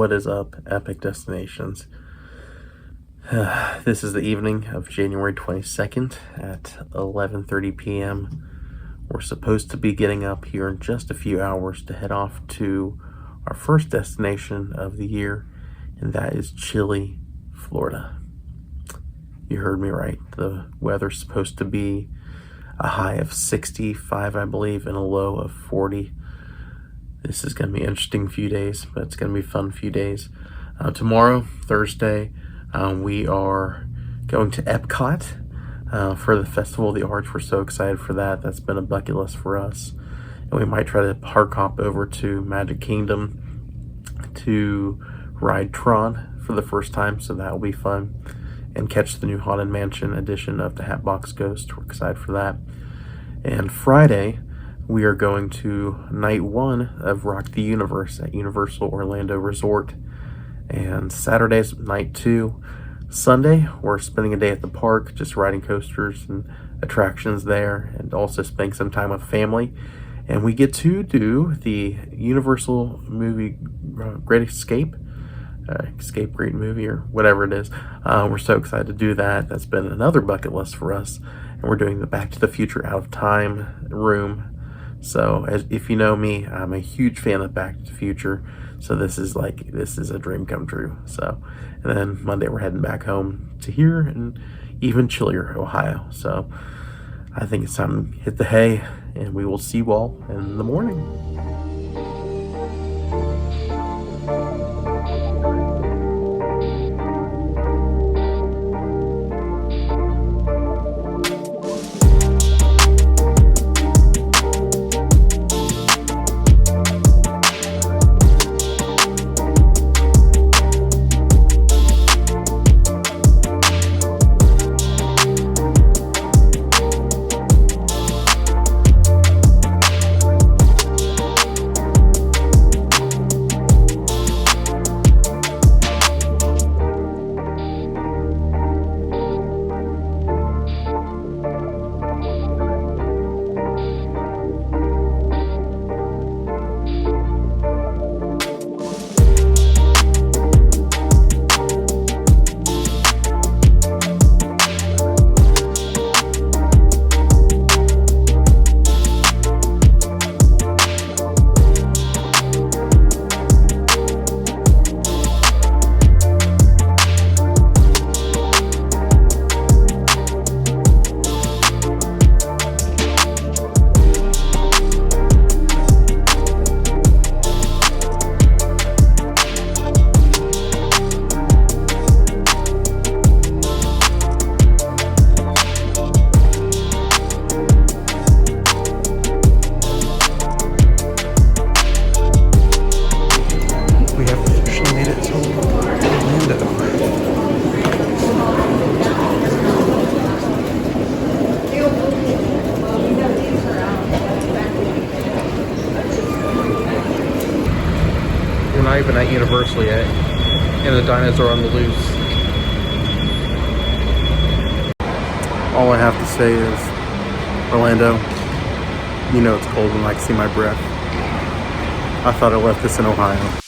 What is up, Epic Destinations? This is the evening of January 22nd at 11:30 p.m. We're supposed to be getting up here in just a few hours to head off to our first destination of the year, and that is chilly, Florida. You heard me right. The weather's supposed to be a high of 65, I believe, and a low of 40. This is going to be an interesting few days, but it's going to be a fun few days. Tomorrow, Thursday, we are going to EPCOT for the Festival of the Arts. We're so excited for that. That's been a bucket list for us. And we might try to hard hop over to Magic Kingdom to ride Tron for the first time, so that will be fun. And catch the new Haunted Mansion edition of the Hatbox Ghost. We're excited for that. And Friday, we are going to night one of Rock the Universe at Universal Orlando Resort. And Saturday's night two. Sunday, we're spending a day at the park, just riding coasters and attractions there, and also spending some time with family. And we get to do the Universal movie Great Escape. Escape Great Movie, or whatever it is. We're so excited to do that. That's been another bucket list for us. And we're doing the Back to the Future Out of Time room. So if you know me, I'm a huge fan of Back to the Future. So this is a dream come true. So, and then Monday we're heading back home to here in even chillier Ohio. So I think it's time to hit the hay, and we will see you all in the morning. Not even at Universal yet, and the dinos are on the loose. All I have to say is, Orlando, you know it's cold when I can see my breath. I thought I left this in Ohio.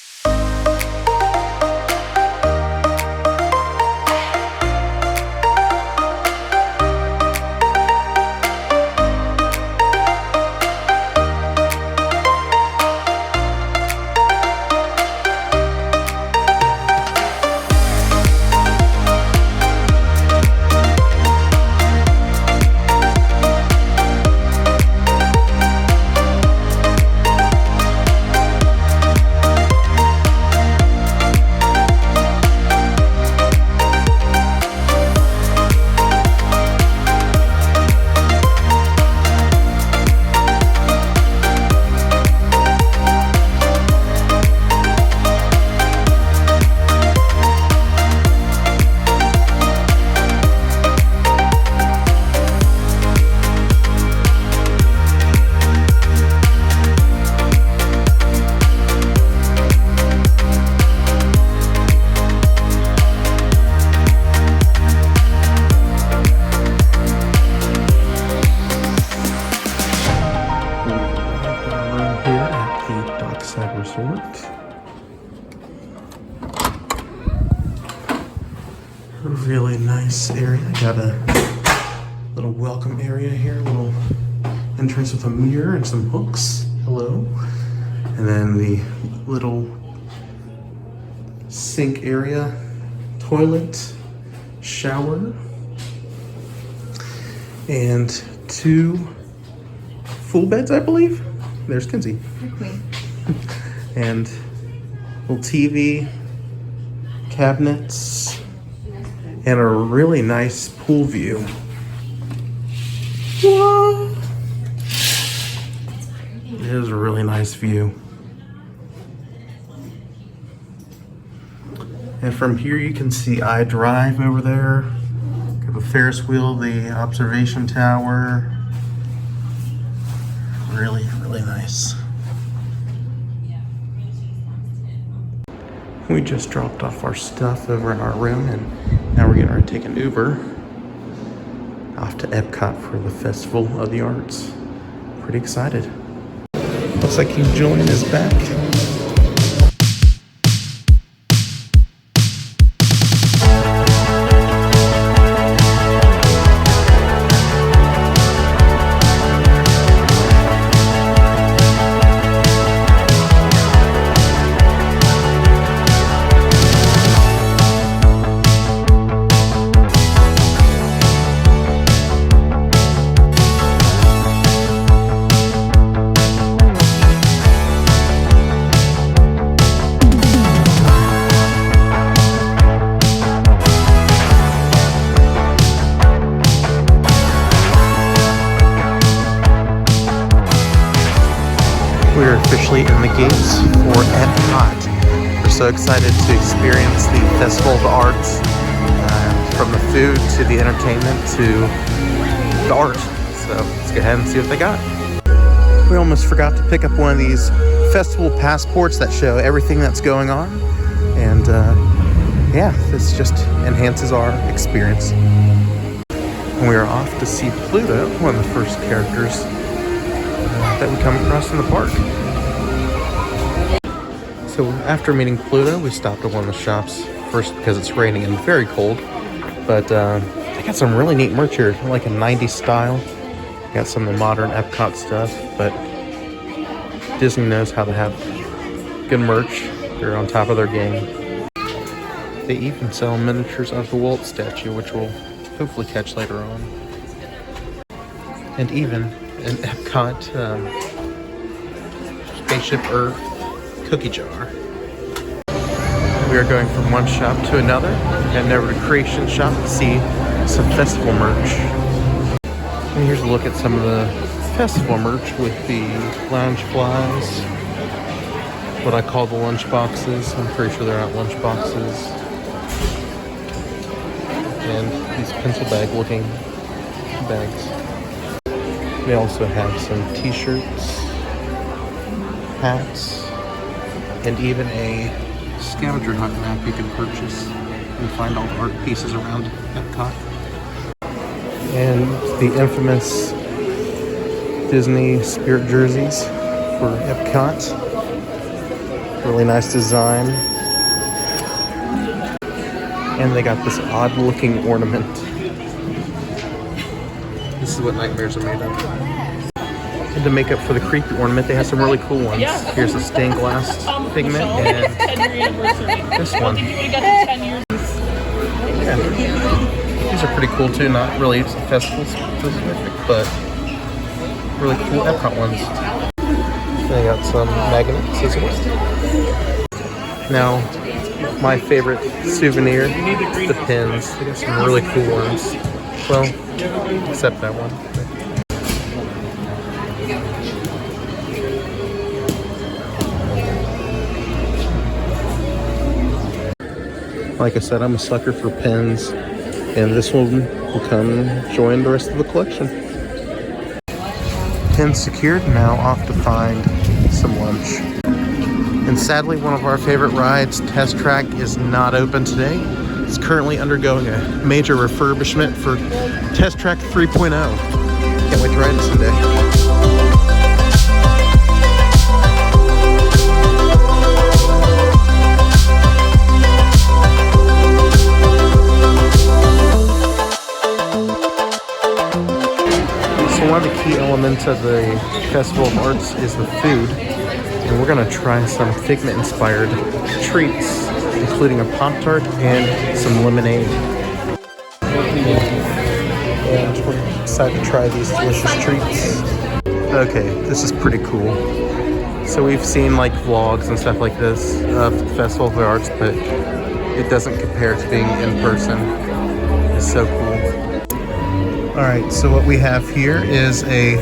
really nice area. Got a little welcome area here, a little entrance with a mirror and some hooks. Hello. And then the little sink area, toilet, shower, and 2 full beds, I believe. There's Kinsey. And little TV, cabinets, and a really nice pool view. Whoa! It is a really nice view. And from here you can see I Drive over there. Got the Ferris wheel, the observation tower. Really, really nice. We just dropped off our stuff over in our room, and now we're getting ready to take an Uber off to EPCOT for the Festival of the Arts. Pretty excited. Looks like King Julian is back. We're officially in the gates for EPCOT. We're so excited to experience the Festival of the Arts, from the food to the entertainment to the art. So let's go ahead and see what they got. We almost forgot to pick up one of these festival passports that show everything that's going on. And yeah, this just enhances our experience. And we are off to see Pluto, one of the first characters that we come across in the park. So after meeting Pluto, we stopped at one of the shops, first because it's raining and very cold, but they got some really neat merch here, like a 90s style. Got some of the modern Epcot stuff, but Disney knows how to have good merch. They're on top of their game. They even sell miniatures of the Walt statue, which we'll hopefully catch later on. And even an Epcot Spaceship Earth cookie jar. We are going from one shop to another, heading over to Creation Shop to see some festival merch. And here's a look at some of the festival merch with the lounge flies, what I call the lunch boxes. I'm pretty sure they're not lunch boxes. And these pencil bag looking bags. They also have some t-shirts, hats, and even a scavenger hunt map you can purchase and find all the art pieces around Epcot. And the infamous Disney Spirit jerseys for Epcot. Really nice design. And they got this odd looking ornament. This is what nightmares are made of. And to make up for the creepy ornament, they have some really cool ones. Here's a stained glass figment and this one. Yeah. These are pretty cool too, not really festival specific, but really cool Epcot ones. They got some magnets as well. Now, my favorite souvenir, the pins. They got some really cool ones. Well, except that one. Like I said, I'm a sucker for pins, and this one will come join the rest of the collection. Pins secured, now off to find some lunch. And sadly, one of our favorite rides, Test Track, is not open today. It's currently undergoing a major refurbishment for Test Track 3.0. Can't wait to ride it someday. fun to the Festival of Arts is the food. And we're gonna try some Figment-inspired treats, including a Pop-Tart and some lemonade. And we're excited to try these delicious treats. Okay, this is pretty cool. So we've seen like vlogs and stuff like this of the Festival of the Arts, but it doesn't compare to being in person. It's so cool. All right, so what we have here is a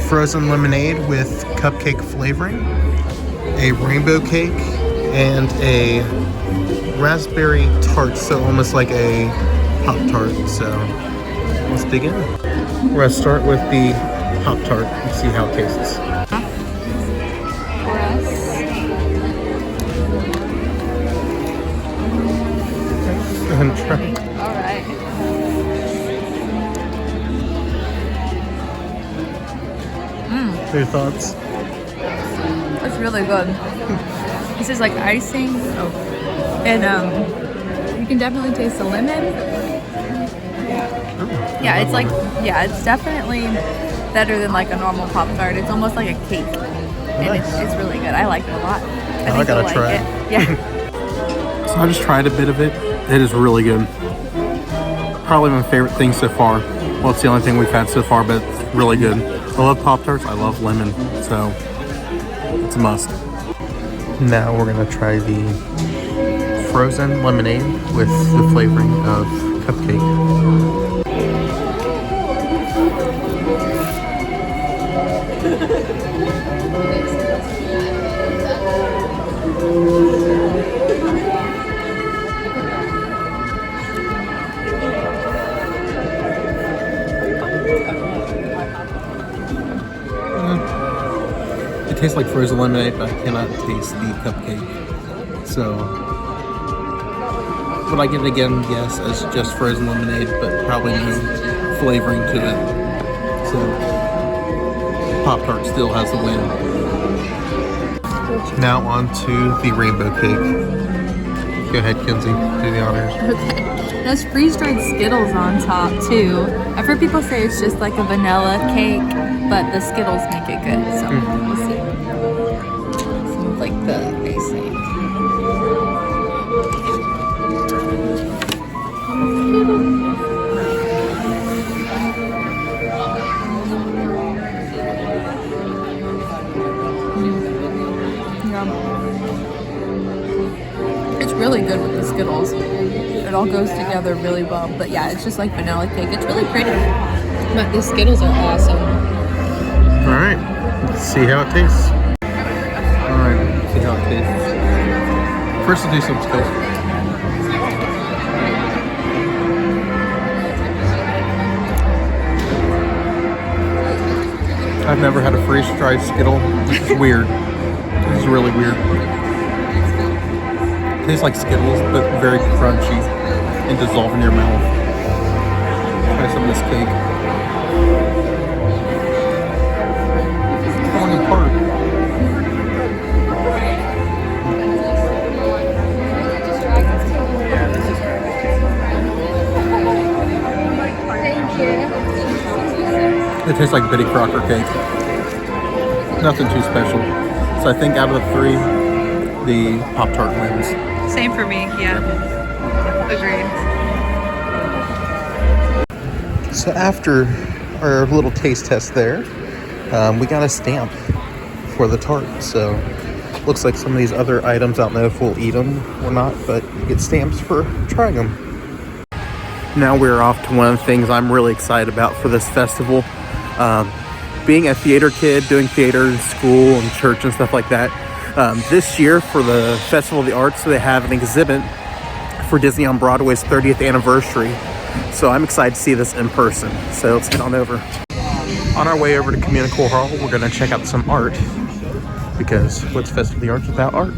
frozen lemonade with cupcake flavoring, a rainbow cake, and a raspberry tart, so almost like a Pop-Tart. So let's dig in. We're gonna start with the Pop-Tart and see how it tastes. For us. Go ahead and try. All right. What are your thoughts? It's really good. This is like icing. Oh. And you can definitely taste the lemon. Yeah, it's like, yeah, it's definitely better than like a normal Pop-Tart. It's almost like a cake. And it's really good. I like it a lot. I gotta like try it. Yeah. So I just tried a bit of it. It is really good. Probably my favorite thing so far. Well, it's the only thing we've had so far, but it's really good. I love Pop-Tarts. I love lemon, so it's a must. Now we're gonna try the frozen lemonade with the flavoring of cupcake. It tastes like frozen lemonade, but I cannot taste the cupcake. So, would I give it again? Yes, as just frozen lemonade, but probably no flavoring to it. So, Pop-Tart still has the win. Now on to the rainbow cake. Go ahead, Kinsey, do the honors. Okay. There's freeze-dried Skittles on top too. I've heard people say it's just like a vanilla cake, but the Skittles make it good. So we'll see. Some of like the icing. It's really good with the Skittles. It all goes together really well. But yeah, it's just like vanilla cake. It's really pretty. But the Skittles are awesome. All right, let's see how it tastes. All right, let's see how it tastes. First, we'll do some Skittles. I've never had a freeze-dried Skittle. This is weird. This is really weird. It tastes like Skittles, but very crunchy and dissolve in your mouth. Try some of this cake. It's falling apart. It tastes like Betty Crocker cake. Nothing too special. So I think out of the three, the Pop-Tart wins. Same for me, yeah. Agreed. So after our little taste test there, we got a stamp for the tart. So looks like some of these other items, I don't know if we'll eat them or not, but you get stamps for trying them. Now we're off to one of the things I'm really excited about for this festival. Being a theater kid, doing theater in school and church and stuff like that. This year for the Festival of the Arts, they have an exhibit for Disney on Broadway's 30th anniversary. So I'm excited to see this in person. So let's head on over. On our way over to Communicore Hall, we're gonna check out some art, because what's Festival of the Arts without art?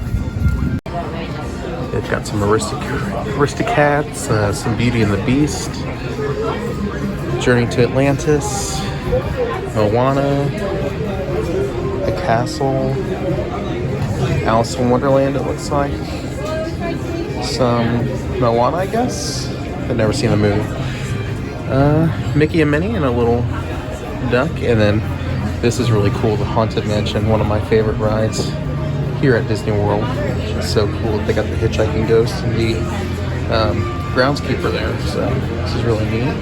They've got some Aristocats, some Beauty and the Beast, Journey to Atlantis, Moana, The Castle, Alice in Wonderland, it looks like. Some Moana, I guess. I've never seen the movie. Mickey and Minnie and a little duck, and then This is really cool, the Haunted Mansion, one of my favorite rides here at Disney World. It's so cool. They got the hitchhiking ghost and the groundskeeper there, so this is really neat.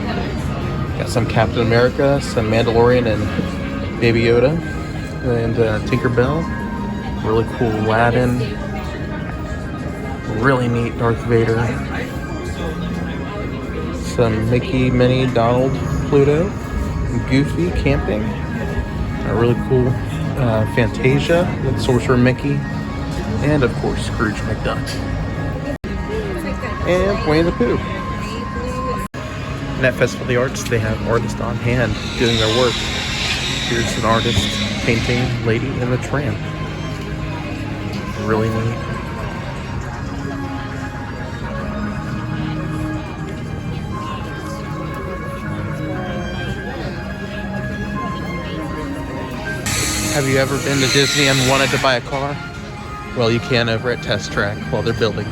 Got some Captain America, some Mandalorian and Baby Yoda, and Tinkerbell. Really cool Aladdin. Really neat Darth Vader. Some Mickey, Minnie, Donald, Pluto, Goofy camping. A really cool Fantasia with Sorcerer Mickey, and of course Scrooge McDuck. And Winnie the Pooh. And at Festival of the Arts, they have artists on hand doing their work. Here's an artist painting Lady and the Tramp. Really neat. Have you ever been to Disney and wanted to buy a car? Well, you can over at Test Track while they're building.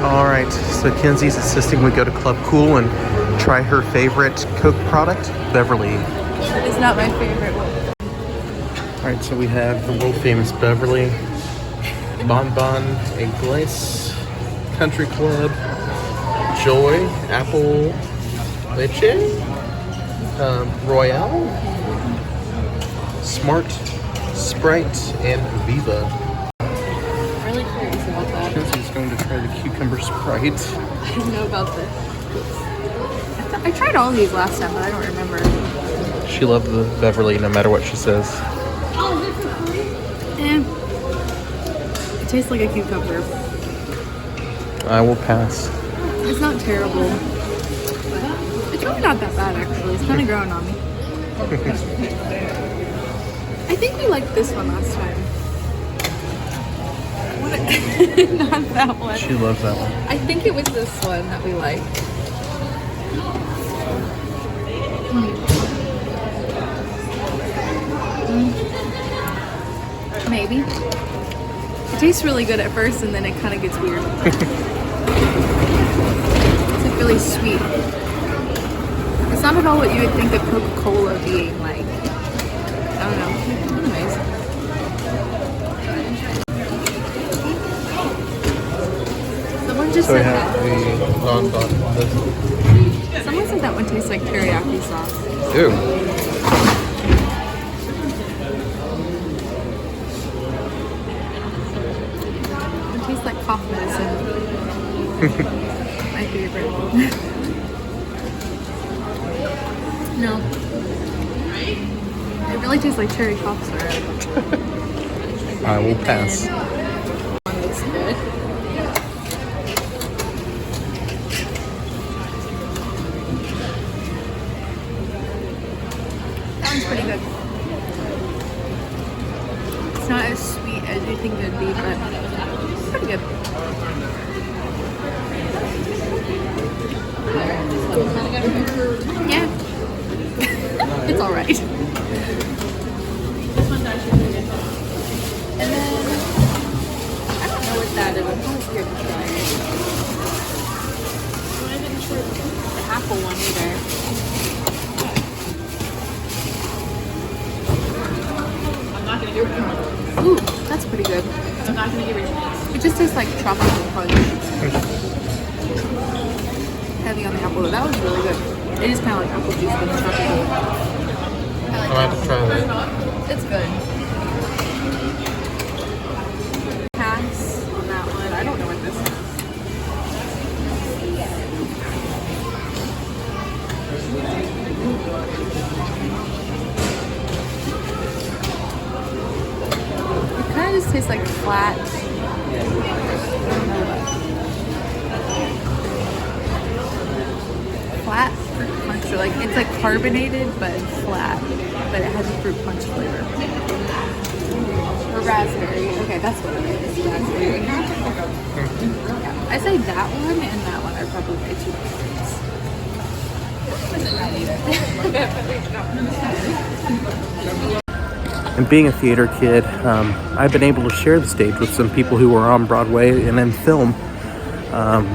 Alright, so Kinsey's insisting we go to Club Cool and try her favorite Coke product, Beverly. It's not my favorite one. Alright, so we have the world famous Beverly, Bon Bon Inglés, Country Club, Joy, Apple Leche, Royale, Smart, Sprite, and Viva. I'm really curious about that. Kinsey's going to try the cucumber Sprite. I didn't know about this. I tried all these last time, but I don't remember. She loved the Beverly no matter what she says. It tastes like a cucumber. I will pass. It's not terrible. It's really not that bad, actually. It's kind of growing on me. I think we liked this one last time. Not that one. She loves that one. I think it was this one that we liked. Maybe. It tastes really good at first and then it kind of gets weird. It's like really sweet. It's not at all what you would think of Coca-Cola being like. I don't know. Anyways. Someone just said that. Someone said that one tastes like teriyaki sauce. Ew. It tastes like cough medicine. My favorite. No. It really tastes like cherry cough syrup. I will pass. One looks good. That one's pretty good. It's not as sweet as you think it would be, but it's pretty good. Yeah. It's alright. And then, I don't know what that is. I'm kind of scared to try it. I'm not even sure the apple one either. I'm not going to give it a chance. Ooh, that's pretty good. I'm not going to give it a chance. It just tastes like tropical punch. Heavy on the apple. That was really good. It is kind of like apple juice, but it's tropical. I'll have to try that. It's good. Pass on that one. I don't know what this is. It kind of just tastes like flat. Flat fruit punch, or like it's like carbonated but flat, but it has a fruit punch flavor. Or raspberry. Okay, that's what it is. Raspberry. Yeah, I say that one and that one are probably my two favorites. And being a theater kid, I've been able to share the stage with some people who were on Broadway and in film.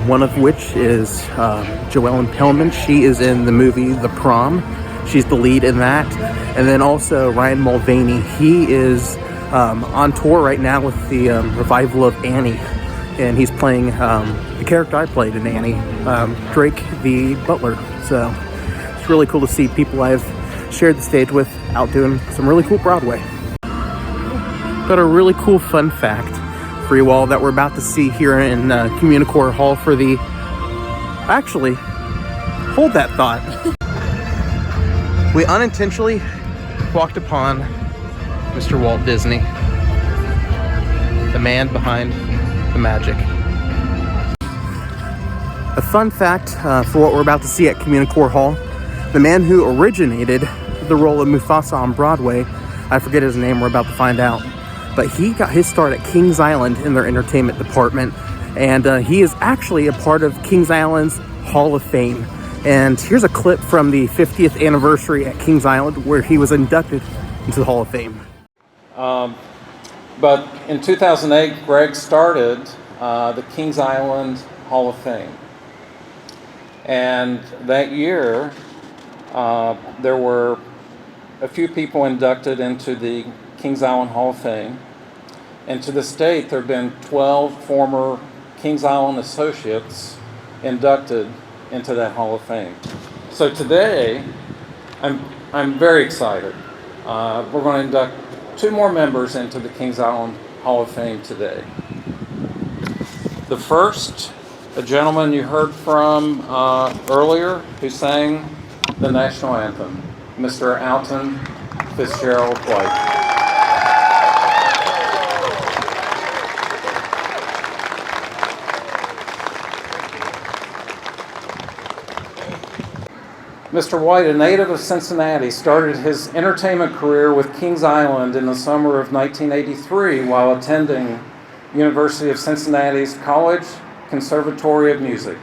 One of which is Joellen Pellman. She is in the movie The Prom, She's the lead in that. And then also Ryan Mulvaney. He is on tour right now with the revival of Annie. And he's playing the character I played in Annie, Drake the butler. So it's really cool to see people I've shared the stage with out doing some really cool Broadway. Got a really cool fun fact for you all that we're about to see here in Communicore Hall for the... Actually, hold that thought. We unintentionally walked upon Mr. Walt Disney, the man behind the magic. A fun fact for what we're about to see at Communicore Hall, the man who originated the role of Mufasa on Broadway, I forget his name, we're about to find out, but he got his start at Kings Island in their entertainment department, and he is actually a part of Kings Island's Hall of Fame. And here's a clip from the 50th anniversary at Kings Island where he was inducted into the Hall of Fame. But in 2008, Greg started the Kings Island Hall of Fame. And that year, there were a few people inducted into the Kings Island Hall of Fame. And to this date, there have been 12 former Kings Island associates inducted into that Hall of Fame. So today, I'm very excited. We're going to induct 2 more members into the Kings Island Hall of Fame today. The first, a gentleman you heard from earlier who sang the national anthem, Mr. Alton Fitzgerald White. Mr. White, a native of Cincinnati, started his entertainment career with Kings Island in the summer of 1983 while attending University of Cincinnati's College Conservatory of Music.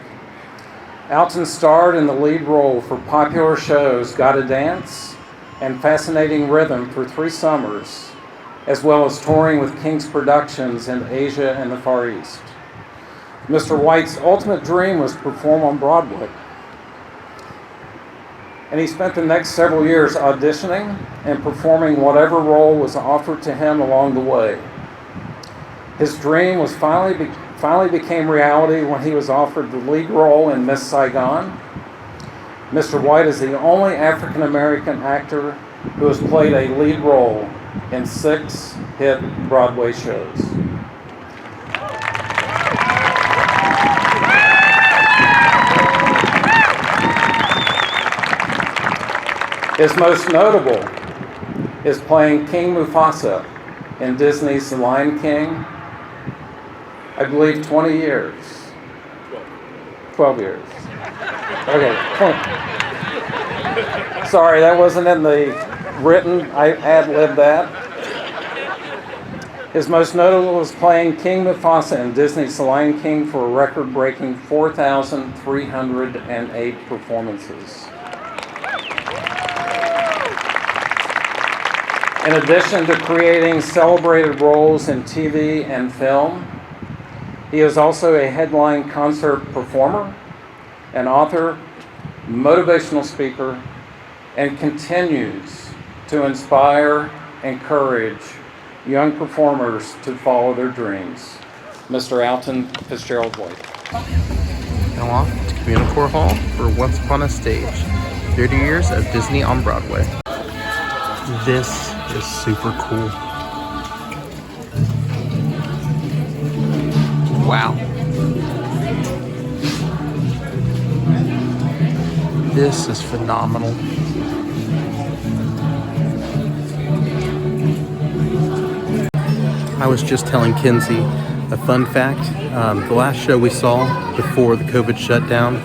Alton starred in the lead role for popular shows Gotta Dance and Fascinating Rhythm for 3 summers, as well as touring with King's Productions in Asia and the Far East. Mr. White's ultimate dream was to perform on Broadway, and he spent the next several years auditioning and performing whatever role was offered to him along the way. His dream was finally became reality when he was offered the lead role in Miss Saigon. Mr. White is the only African American actor who has played a lead role in 6 hit Broadway shows. His most notable is playing King Mufasa in Disney's The Lion King, I believe 20 years. 12 years. Okay. Sorry, that wasn't in the written, I ad-libbed that. His most notable was playing King Mufasa in Disney's The Lion King for a record-breaking 4,308 performances. In addition to creating celebrated roles in TV and film, he is also a headline concert performer, an author, motivational speaker, and continues to inspire, encourage young performers to follow their dreams. Mr. Alton Fitzgerald White. Now off to Communicore Hall for Once Upon a Stage, 30 years of Disney on Broadway. This is super cool. Wow. This is phenomenal. I was just telling Kinsey a fun fact. The last show we saw before the COVID shutdown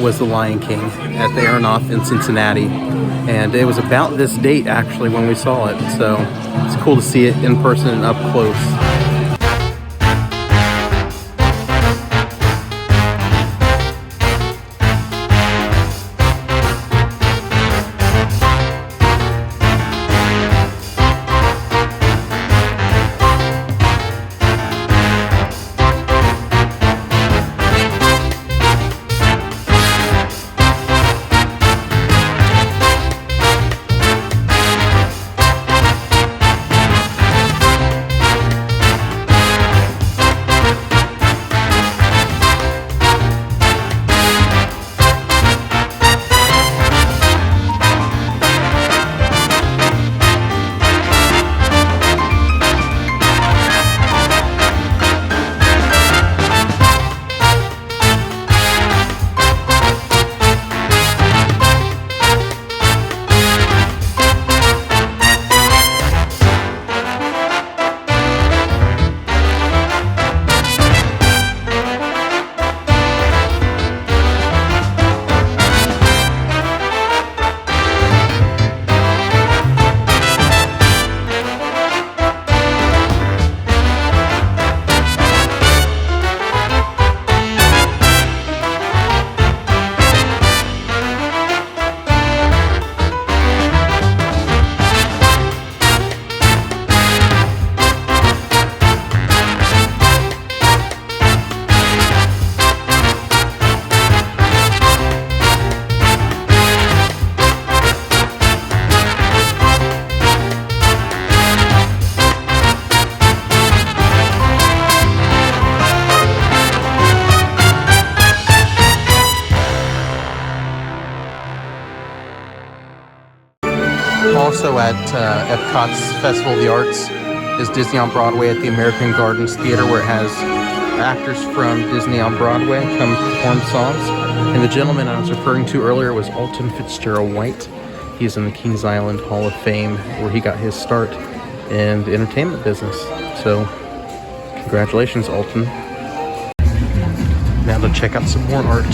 was The Lion King at the Aeronaut in Cincinnati. And it was about this date actually when we saw it. So it's cool to see it in person and up close. Also at EPCOT's Festival of the Arts is Disney on Broadway at the American Gardens Theater, where it has actors from Disney on Broadway come perform songs. And the gentleman I was referring to earlier was Alton Fitzgerald White. He's in the Kings Island Hall of Fame, where he got his start in the entertainment business. So congratulations, Alton. Now to check out some more art.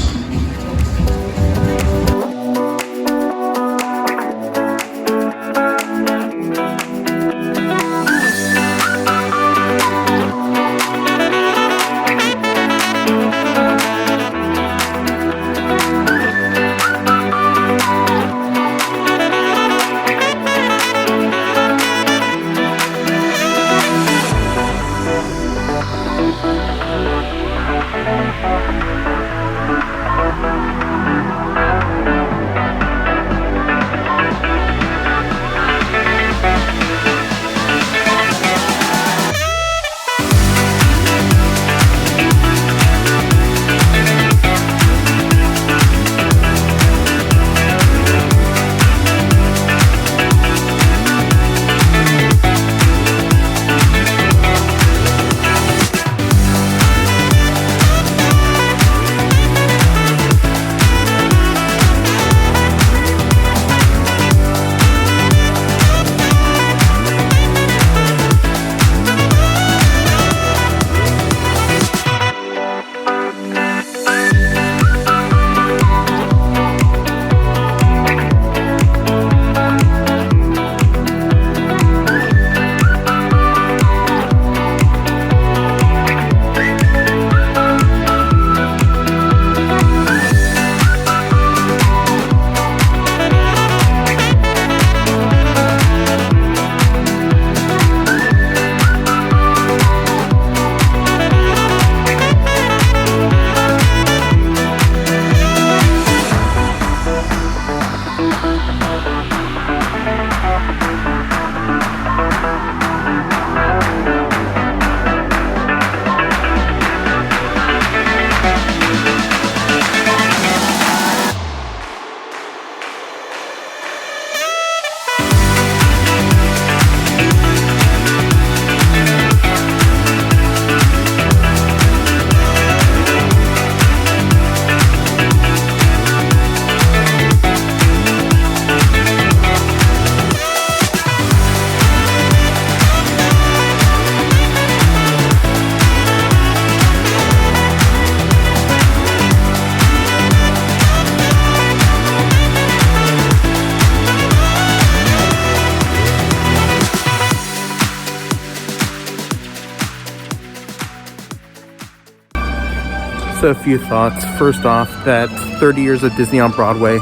So a few thoughts. First off, that 30 years of Disney on Broadway,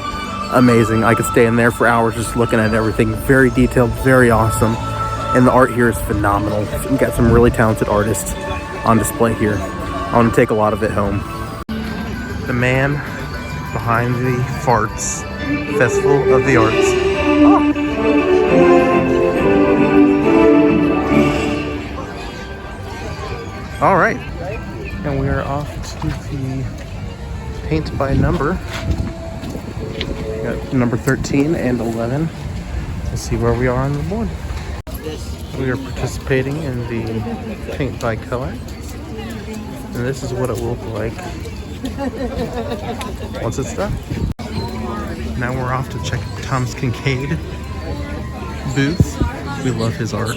amazing. I could stay in there for hours just looking at everything. Very detailed, very awesome. And the art here is phenomenal. We've got some really talented artists on display here. I want to take a lot of it home. The man behind the farts, Festival of the Arts. Oh. All right. And we are off to the paint by number. We got number 13 and 11. Let's see where we are on the board. We are participating in the paint by color. And this is what it will look like once it's done. Now we're off to check Thomas Kincaid booth. We love his art.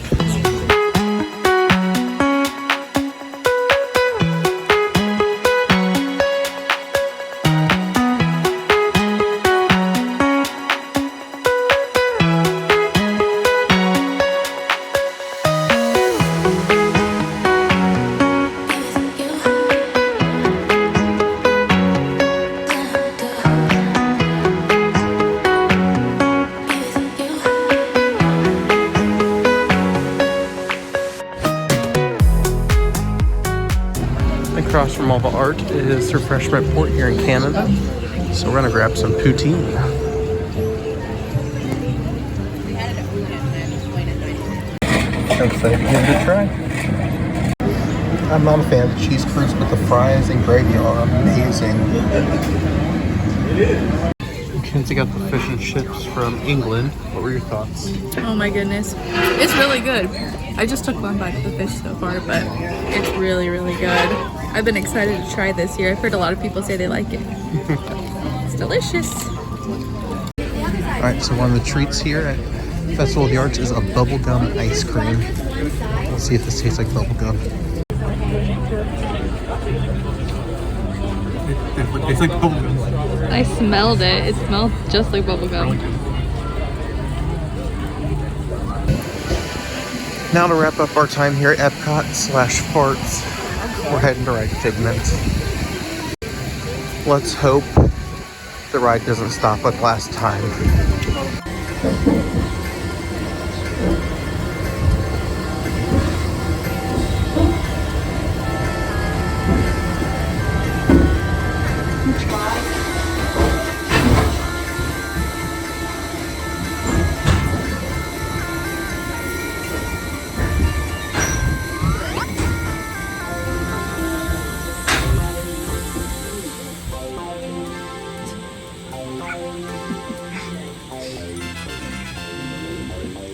Across from all the art is Refreshment Port here in Canada. So we're gonna grab some poutine. I'm excited to give it a try. I'm not a fan of the cheese curds, but the fries and gravy are amazing. Kinsey got the fish and chips from England. What were your thoughts? Oh my goodness. It's really good. I just took one bite of the fish so far, but it's really, really good. I've been excited to try this here. I've heard a lot of people say they like it. It's delicious. Alright, so one of the treats here at Festival of the Arts is a bubblegum ice cream. Let's see if this tastes like bubblegum. It tastes like bubblegum. I smelled it. It smelled just like bubblegum. Now to wrap up our time here at EPCOT/Farts, we're heading to ride Figment. Let's hope the ride doesn't stop like last time.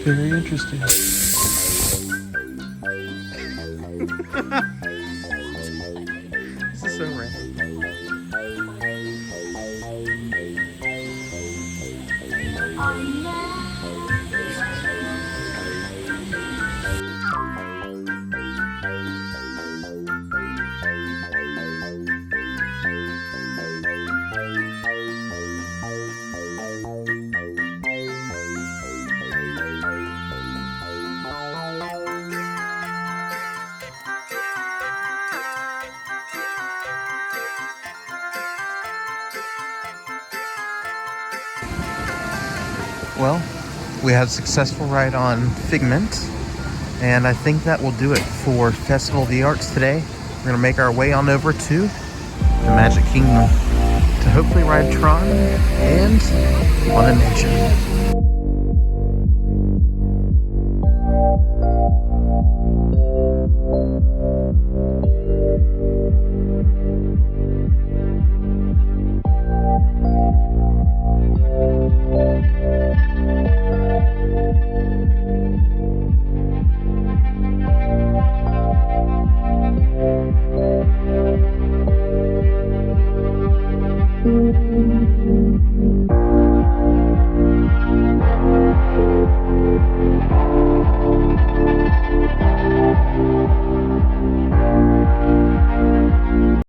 Very interesting. This is so random. Well, we had a successful ride on Figment, and I think that will do it for Festival of the Arts today. We're going to make our way on over to the Magic Kingdom to hopefully ride Tron and Funimation.